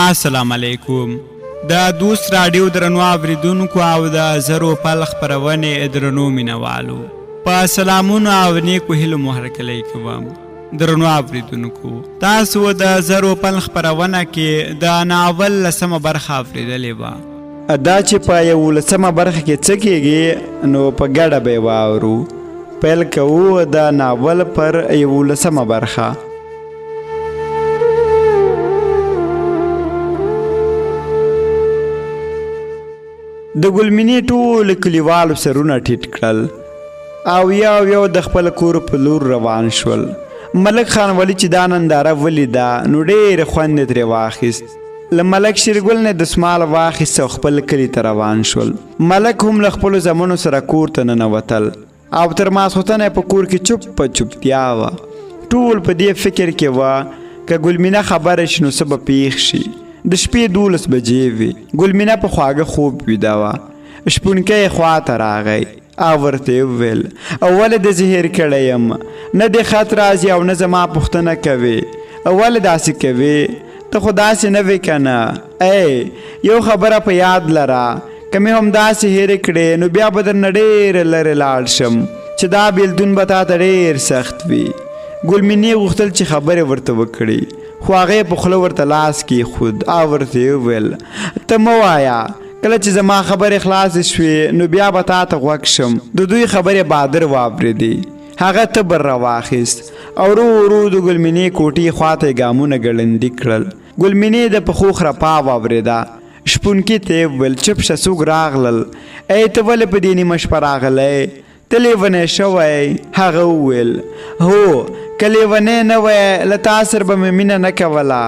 السلام علیکم. د دوست راډیو درنو اوریدونکو او د زرو پل خپرونې درنو مینوالو په سلامونو او نیکو هیلو مو هرکلی کوم. درنو اوریدونکو تاسو د زرو پل خپرونه کې د ناول 10مه برخه اوریدلې وه. دا چې په 11مه برخه کې څه کېږي نو په ګډه به یې واورو. پیل کوو د ناول پر 11مه برخه. د ګلمینې ټول کلیوالو سرونه ټیټ کړل او یو د خپل کور په لور روان شول. ملک خان ولی چې دا ننداره ولیده نو ډېر خوند یې ترې واخیست. له ملک شیرګل نه دسمال واخیست او خپل کلي ته روان شول. ملک هم له خپلو زامنو سره کور ته ننوتل او تر ماسخوتنه په کور کې چوپ په چوپتیا وه. ټول په دې فکر کې وه که ګلمینه خبره شي نو څه به پیښ شي. د شپې 12 بجې وې. ګلمینه په خواږه خوب ویده وه. شپونکی یې خواته راغی او ورته یې وویل ولې د زهیر کړی یم، نه دې خط راځي او نه زما پوښتنه کوې، ولې داسې کوې؟ ته خو داسې نه وې که نه؟ یو خبره په یاد لره، که مې هم داسې هېرې کړې نو بیا به درنه ډېر لرې لاړ شم چې دا بېلتون به تا ته ډېر سخت وي. ګلمینې غوښتل چې خبرې ورته وکړي خو هغې په خوله ورته لاس کېښود او ورته یې وویل ته مه وایه، کله چې زما خبرې خلاصې شوې نو بیا به تا ته غوږ شم. د دوی خبرې بادر واورېدې. هغه تبر راواخیست او ورو ورو د ګلمینې کوټې خواته یې ګامونه ګړندي کړل. ګلمینې د پښو خرپا واورېده. شپونکي ته یې وویل چپ شه، څوک راغلل؟ ته ولې په دې نیمه شپه راغلی؟ ته لیونی شوی؟ هغه وویل هو که لیونی نه وی له تا سره به مې مینه نه کوله.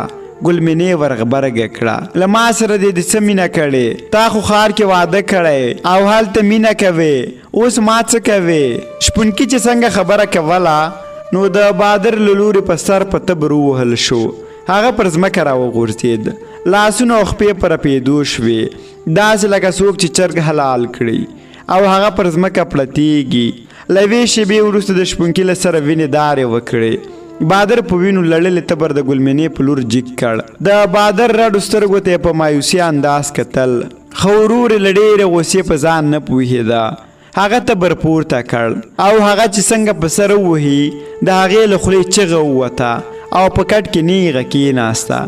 ګلمینې ورغبرګه کړه له ما سره دې د څه مینه کړې؟ تا خو ښار کې واده کړی او هلته مینه کوې، اوس ما څه کوې؟ شپونکي چې څنګه خبره کوله نو د بادر له لورې په سر په تبر ووهل شو. هغه پر ځمکه راوغورځېد. لاسونه او خپې په رپېدو شوې داسې لکه څوک چې چرګ حلال کړي او هغه پر ځمکه پړتېږي. له یوې شېبې وروسته د شپونکي له سره وینې دارې وکړې. بادر په وینو لړلې تبر د ګلمینې په لور جګ کړ. د بادر رډو سترګو ته یې په مایوسي انداز کتل خو ورور یې له ډېرې غوسې په ځان نه پوهېده. هغه تبر پورته کړ او هغه چې څنګه په سر ووهي د هغې له خولې چغه ووته او په کټ کې نیغه کېناسته.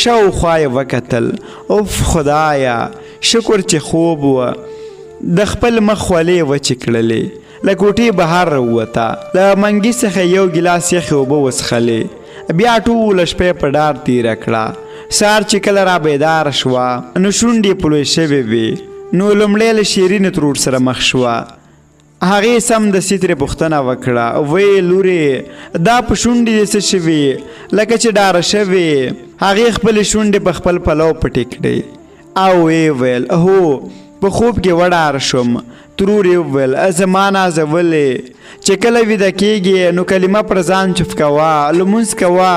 شاوخوا یې وکتل. اوف خدایه، شکر چې خوب وه. د خپل مخ خولې وچې کړلې. له کوټې بهر راووته. له منګي څخه یو ګیلاس یخې اوبه وڅښلې. بیا ټوله شپه په ډار تېره کړه. سهار چې کله را بیداره شوه نو شونډې پلوې شوې وې. نو لومړی له شیرین ترور سره مخ شوه. هغې سمدستي ترې پوښتنه وکړه ویې لورې دا په شونډې دې څه شوي لکه چې ډاره شوې؟ هغې خپلې شونډې په خپل پلو پټې کړې او ویې ویل هو په خوب کې وډاره شوم. ترور یې وویل زما نازولې چې کله ویده کېږي نو کلمه پر ځان چوف کوه، لمونځ کوه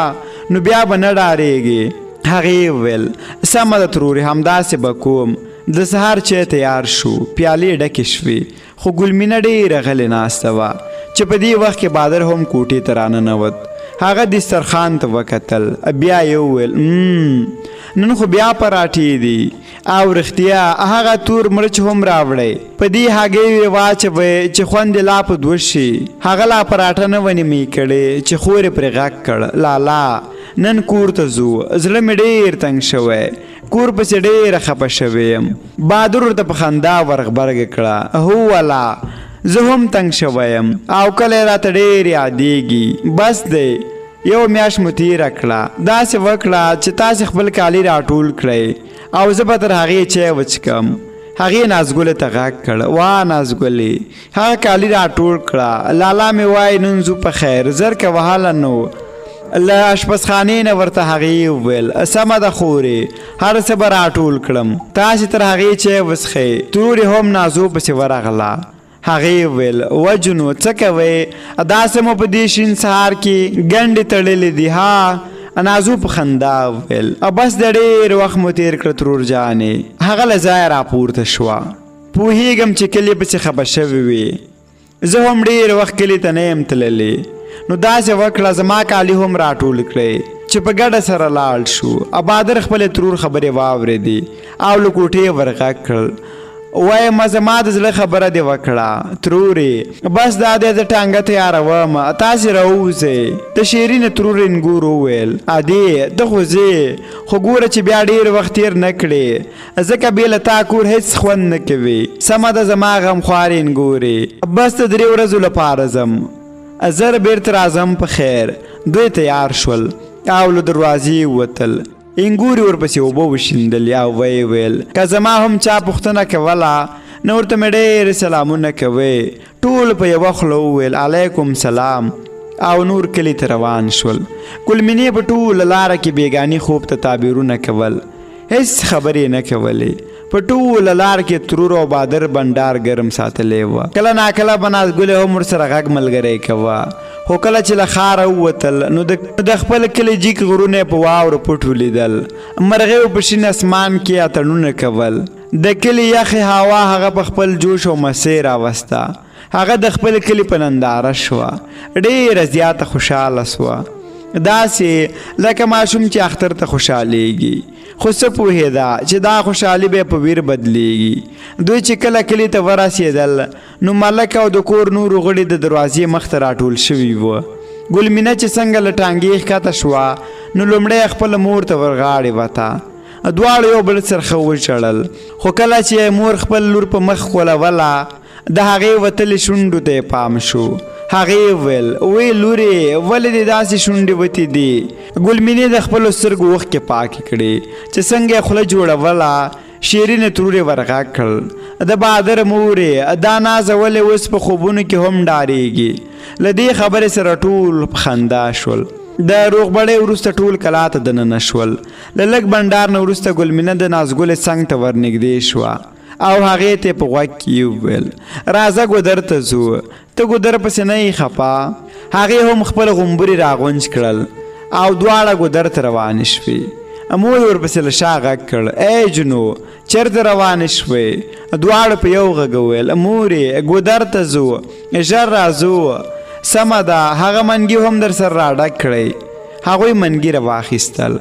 نو بیا به نه ډارېږي. هغې وویل سمه ده ترورې، همداسې به کوم. د سهار چای تیار شو، پیالې ډکې شوې خو ګلمینه ډېره غلې ناسته وه چې په دې وخت کې بادر هم کوټې ته راننوت. هغه دسترخوان ته وکتل. بیا یې وویل نن خو بیا پراټې دي او رښتیا هغه تور مرچ هم راوړی. په دې هګۍ یې واچوئ چې خوند یې لا په دوه شي. هغه لا پراټه نه ونیمې کړې چې خور یې پرې غږ کړ لالا نن کور ته ځو، زړه مې ډېر تنګ شوی، کور پسې ډېره خفه شوی یم. بادر ورته په خندا ورغبرګه کړه هو والا زه هم تنګ شوی یم او کله یې راته ډېر یادېږي. بس دی یو میاشت مو تېره کړه، داسې وکړه چې تاسې خپل کالي راټول کړئ او زه به تر هغې چای وڅښم. هغې نازګلې ته غږ کړ وا نازګلې، هغه کالي راټول کړه. لالا مې وایي نن ځو په خیر، زر که وهله نو. له اشپزخانې نه ورته هغې وویل سمه ده خورې، هر څه به راټول کړم، تاسې تر هغې چای وڅښئ. ترور یې هم نازو پسې ورغله. هغې وویل وجنو څه کوئ؟ داسې مو په دې شین سهار کې ګنډې تړلې دي؟ ها نازو په خندا وویل بس د ډېر وخت مو تېر کړه ترور جانې. هغه له ځایه راپورته شوه. پوهېږم چې کلي پسې خفه شوې وې، زه هم ډېر وخت کلي ته نه یم تللی. نو داسې وکړه زما کالي هم راټول کړئ چې چې په ګډه سره لاړ شو. بهادر خپلې ترور خبرې واورېدې او له کوټې ورغږ کړل. وایم زما د زړه خبره دې وکړه ترورې، بس دا دی زه ټانګه تیاروم، تاسې راووځئ. د شیرینې ترور انګور وویل ادې ته خو ځې، خو ګوره چې بیا ډېر وخت تېر نه کړې، ځکه بې له تا کور هېڅ خوند نه کوي. سمه ده زما غمخوارې انګورې، بس د 3 ورځو لپاره ځم، زر بیرته راځم په خیر. دوی تیار شول او له دروازې ووتل. انګوري ورپسې اوبه وشیندل او ویې ویل که زما هم چا پوښتنه کوله نو ورته مې ډېرې سلامونه کوئ. ټول په یوه خوله وویل علیکم سلام او نور کلي ته روان شول. ګلمینې په ټوله لاره کې بیګاني خوب ته تعبیرونه کول، هیڅ خبرې نه کولې. په ټوله لار کې ترور او بادر بنډار ګرم ساتلی وه. کله ناکله به نازګلې هم ورسره غږ ملګری کوه. خو کله چې له ښاره ووتل نو د خپل کلي جیک غرونه په واورو پټ ولیدل. مرغیو په شین اسمان کې اتڼونه کول. د کلي یخې هوا هغه په خپل جوش او مسې راوسته. هغه د خپل کلي په ننداره شوه، ډېره زیاته خوشحاله سوه، داسې لکه ماشوم چې اختر ته خوشحالیږي. خو څه پوهېده چې دا خوشحالي به په ویر بدلیږي. دوی چې کله کلي ته ورسېدل نو ملک او د کور نورو غړي د دروازې مخ ته راټول شوي وه. ګلمینه چې څنګه له ټانګې ښکته شوه نو لومړی خپله مور ته ورغاړې وته. دواړو یو بل څرخه وچړل. خو کله چې مور خپل لور په مخ غولوله د هغې وتلې شونډو ته یې پام شو. هغې ویل وی لورې ولې دې داسې شونډې وتې دي؟ ګلمینې د خپلو سترګو اوښکې پاکې کړې چې څنګه یې خوله جوړوله. شیرینې ترورې ورغږ کړل د بهادر مورې دا نازه ولې اوس په خوبونو کې هم ډارېږي. له دې خبرې سره ټول په خندا شول. د روغبړۍ وروسته ټول کلا ته دننه شول. له لږ بنډار نه وروسته ګلمینه د نازګلې څنګ ته ورنږدې شوه او هغې ته په غوږ کې وویل راځه ګودر ته ځو، ته ګودر پسې نه یې خفه. هغې هم خپل غومبري راغونج کړل او دواړه ګودر ته روانې شوې. مور یې ورپسې له شا غږ کړ ای جنو چېرته روانې شوې؟ دواړو په یو غږ وویل مورې ګودر ته ځو، ژر راځو. سمه ده، هغه منګي هم در سره راډک کړئ. هغوی منګي راواخیستل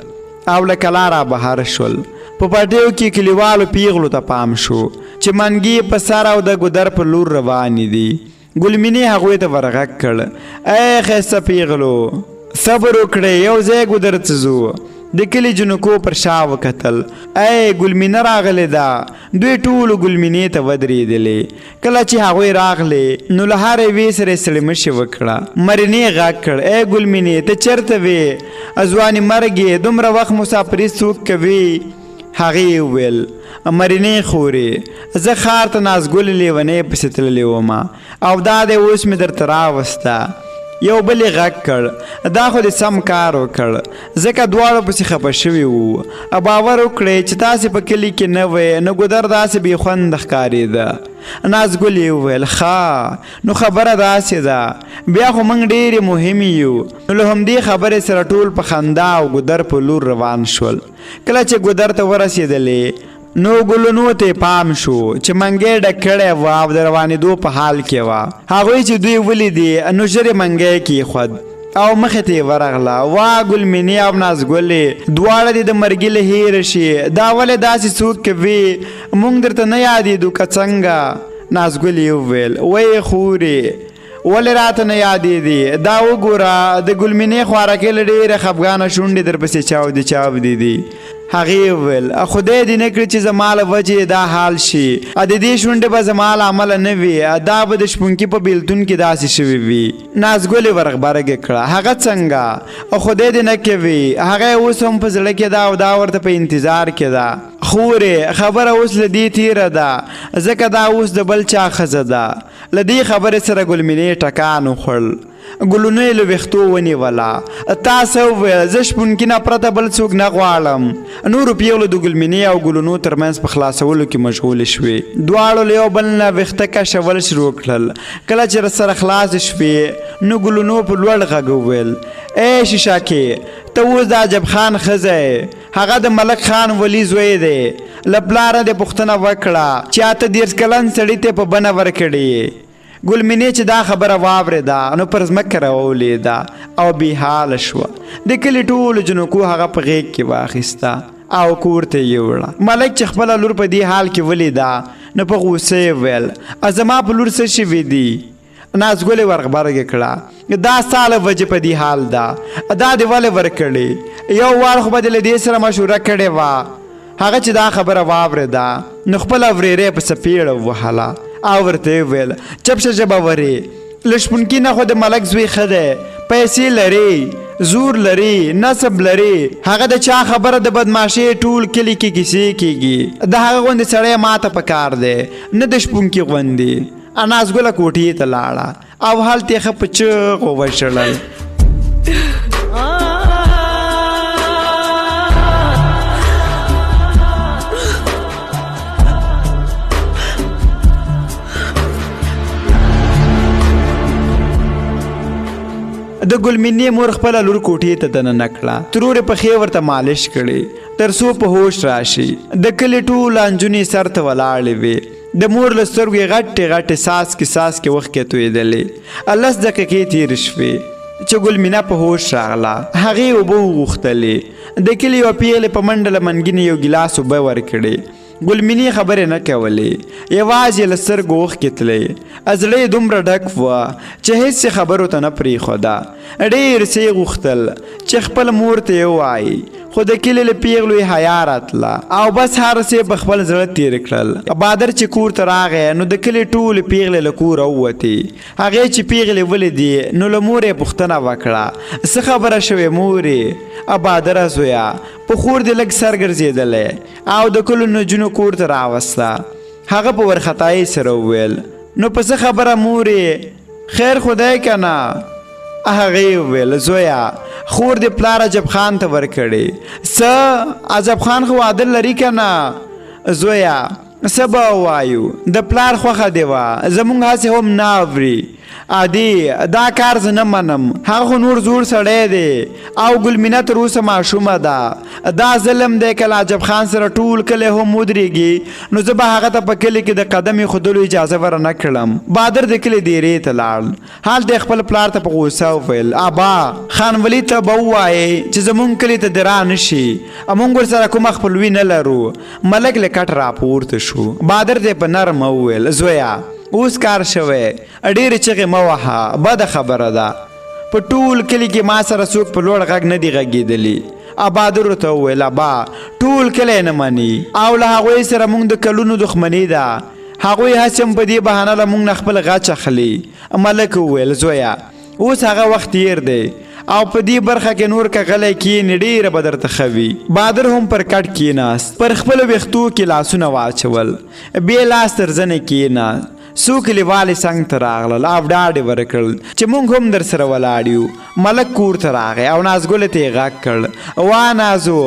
او له کلا را بهر شول. په پټیو کې کلیوالو پیغلو ته پام شو چې منګي په سر او د ګودر په لور روانې دي. ګلمینې هغوی ته ورغږ کړ ای ښایسته پیغلو صبر وکړئ، یو ځای ګودر ته ځو. د کلي جنکو پر شا وکتل ای ګلمینه راغلې ده. دوی ټولو ګلمینې ته ودرېدلې. کله چې هغوی راغلې نو له هرې یوې سره یې سړمشې وکړه. مرینې غږ کړ ای ګلمینې ته چېرته وې؟ ځوانې مرګې دومره وخت مسافري څوک کوي؟ هغې وویل مرینې خورې زه ښار ته نازګلې لیونۍ پسې تللې ومه او دا دی اوس مې درته راوسته. یو بل یې غږ کړ دا خو دې سم کار وکړ ځکه دواړو پسې خفه شوي وو. باور وکړئ چې تاسې په کلي کې نه وئ نو ګودر داسې بې خونده ښکارېده. نازګل یې وویل ښه نو خبره داسې ده، بیا خو موږ ډېرې مهمې یو. نو له همدې خبرې سره ټول په خندا او ګودر په لور روان شول. کله چې ګودر ته ورسېدلې نو ګلونو ته پام شو چې منګی ډک کړی و او د روانېدو په حال کې وه. هغوی چې دوی ولیدې نو ژر یې منګی کېښود او مخې ته یې ورغله. وا ګلمینې او نازګلې دواړه دې د مرګي له هېره شي، دا ولې داسې څوک کوي؟ موږ درته نه یادېدو که څنګه؟ نازګلې وویل ویې خورې ولې راته نه یادېدې؟ دا وګوره د ګلمینې خوارکۍ له ډېره خفګانه شونډې درپسې چاودې دي. هغې وویل خدای دې نه کړي چې زما له وجې دا حال شي. د دې شونډې به زما له امله نه وي، دا به د شپونکي په بیلتون کې داسې شوي وي. نازګلې ورغبرګې کړه هغه څنګه؟ خدای دې نه کوي، هغه اوس هم په زړه کې ده او دا ورته په انتظار کې ده. خورې خبره اوس له دې تیره ده ځکه دا اوس د بل چا ښځه ده. له دې خبرې سره ګلمینې ټکان وخوړ. ګلونو یې له ویښتو ونیوله. تاسو وویل زه شپونکي نه پرته بل څوک نه غواړم. نورو پیغلو د ګلمینې او ګلونو ترمنځ په خلاصولو کې مشغولې شوې. دواړو له یو بل نه ویښته کشول شروع کړل. کله چې سره خلاص شوې نو ګلونو په لوړ غږ وویل ای شیشاکې ته اوس د عجب خان ښځه یې، هغه د ملک خان ولی زوی دی. له پلاره دې پوښتنه وکړه چې 38 کلن سړي ته په بنه ورکړې. ګلمینې چې دا خبره واورېده نو پر ځمکه راولوېده او بېحاله شوه. د کلي ټولو جنکو هغه په غېږ کې واخیسته او کور ته یې وړه. ملک چې خپله لور په دې حال کې ولیده نو په غوسه یې ویل زما په لور څه شوي دي؟ نازګلې ورغبرګې کړه دا ستا له وجې په دې حال ده، دا دې ولې ورکړې؟ یو وار خو به دې له دې سره مشوره کړې وه. هغه چې دا خبره واورېده نو خپله ورېرې په څپېړه ووهله او ورته یې ویل چپ شه ژبه ورې، له شپونکي نه خو د ملک زوی ښه دی، پیسې لري، زور لري، نسب لري، هغه د چا خبره د بدماشۍ ټول کلي کې کیسې کېږي. د هغه غوندې سړی ماته په کار دی نه د شپونکي غوندې. نازګله کوټې ته لاړه او هلته یې ښه په چغو وشړل. د ګلمینې مور خپله لور کوټې ته دننه کړه، ترورې پښې ورته مالش کړې تر څو په هوش راشي. د کلي ټوله نجونې سر ته ولاړې وې، د مور له سترګو یې غټې غټې څاڅکې وښکې تویېدلې. 10 دقیقې تېرې شوې چې ګلمینه په هوش راغله. هغې اوبه وغوښتلې، د کلي یوه پیغلې په منډه له منګینې یو ګیلاس اوبه ورکړې. ګلمینې خبرې نه کولې، یوازې له سترګو اوښکې تلې. زړه یې دومره ډک وه چې هېڅ خبرو ته نه پرېښوده. ډېر څه یې غوښتل چې خپل مور ته یې ووایي، خو د کلي له پیغلو یې حیا راتله او بس هر څه په خپل زړه تېر کړل. بادر چې کور ته راغی نو د کلي ټولې پیغلې له کوره ووتې. هغې چې پیغلې ولیدې نو له مور یې پوښتنه وکړه څه خبره شوې مورې؟ بادره زویه په خور دې لږ سر ګرځېدلی او د کلو نجونو کور ته راوسته. هغه په ورختایۍ سره وویل نو په څه خبره مورې؟ خیر خدای که نه؟ هغې وویل زویه خور دې پلار عجب خان ته ورکړې. څه عجب خان خو واده لري که نه؟ زویه څه به ووایو، د پلار خوښه دې وه، زموږ هسې هم نه اوري. عادي دا کار زه نه منم، هغه خو نور زوړ سړی دی او ګلمینه تر اوسه ماشومه ده. دا ظلم دی که له عجب خان سره ټول کلی هم ودرېږي نو زه به هغه ته په کلي کې د قدم ایښودلو اجازه ورنه کړم. بادر د کلي دیرې ته لاړ، هلته یې خپل پلار ته په غوسه وویل ابا خانولي ته به ووایې چې زموږ کلي ته دې را نه شي، موږ ورسره کومه خپلوي نه لرو. ملک له کټ راپورته شو. بادر ته په نرمه وویل زویه اوس کار شوی، ډېرې چغې مه وهه، بده خبره ده. په ټول کلي کې ما سره څوک په لوړ غږ نه دي غږېدلي. بادر ورته وویل ابا ټول کلی نه مني او له هغوی سره موږ د کلونو دښمني ده، هغوی هسې هم په دې بهانه له موږ نه خپل غچ اخلي. ملک وویل زویه اوس هغه وخت تېر دی او په دې برخه کې نور که غلی کښېنې ډېره به درته ښه وي. بادر هم پر کټ کښېناست، پر خپلو ویښتو کې لاسونه واچول، بې لاس تر زنې کښېناست. څو کلیوالې څنګ ته راغلل او ډاډ یې ورکړل چې موږ هم در سره ولاړ یو. ملک کور ته راغی او نازګلې ته یې غږ کړ وا نازو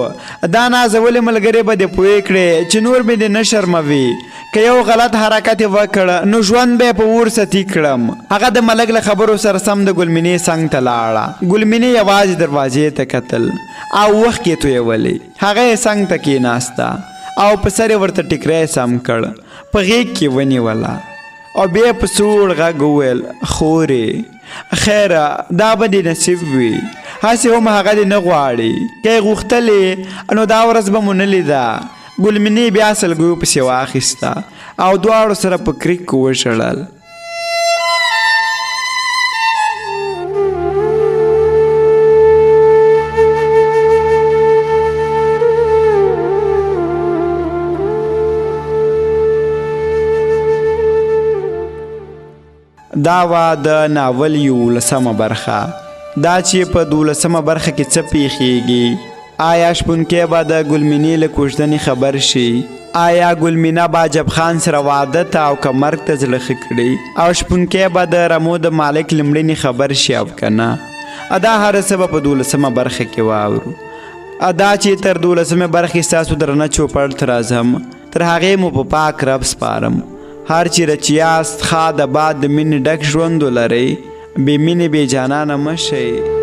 دا نازولې ملګرې به دې پوه کړې چې نور مې دې نه شرموي، که یو غلط حرکت یې وکړ نو ژوند به یې په اور ستی کړم. هغه د ملک له خبرو سره سم د ګلمینې څنګ ته لاړه. ګلمینې یوازې دروازې ته کتل او وخت یې تویولې. هغه یې څنګ ته کېناسته او په سر یې ورته ټیکری سم کړ، په غېږ کې ونیوله او بیا په سوړ غږ وویل خورې خیره دا به دې نصیب وي، هسې هم هغه دې نه غواړي، که یې غوښتلې نو دا ورځ به مو نه لیده. ګلمینې بیا سلګیو پسې واخیسته او دواړو سره په کریک وشړل. دا وه د ناول 11مه برخه. دا چې په 12مه برخه کې څه پیښیږي، آیا شپونکی به د ګلمینې له کوژدنې خبر شي؟ آیا ګلمینه به عجب خان سره واده ته او که مرګ ته زړه ښه کړي؟ او شپونکی به د رمو د مالک لمړنې خبر شي او که نه؟ دا هر څه به په 12مه برخه کې واورو. دا چې تر 12مې برخې ستاسو درنه چوپړ ته راځم، تر هغې مو په پاک رب سپارم. هر چیرې چې یاست ښه د باد د مینې ډک ژوند ولرئ، بې مینې بې جانانه مه شئ.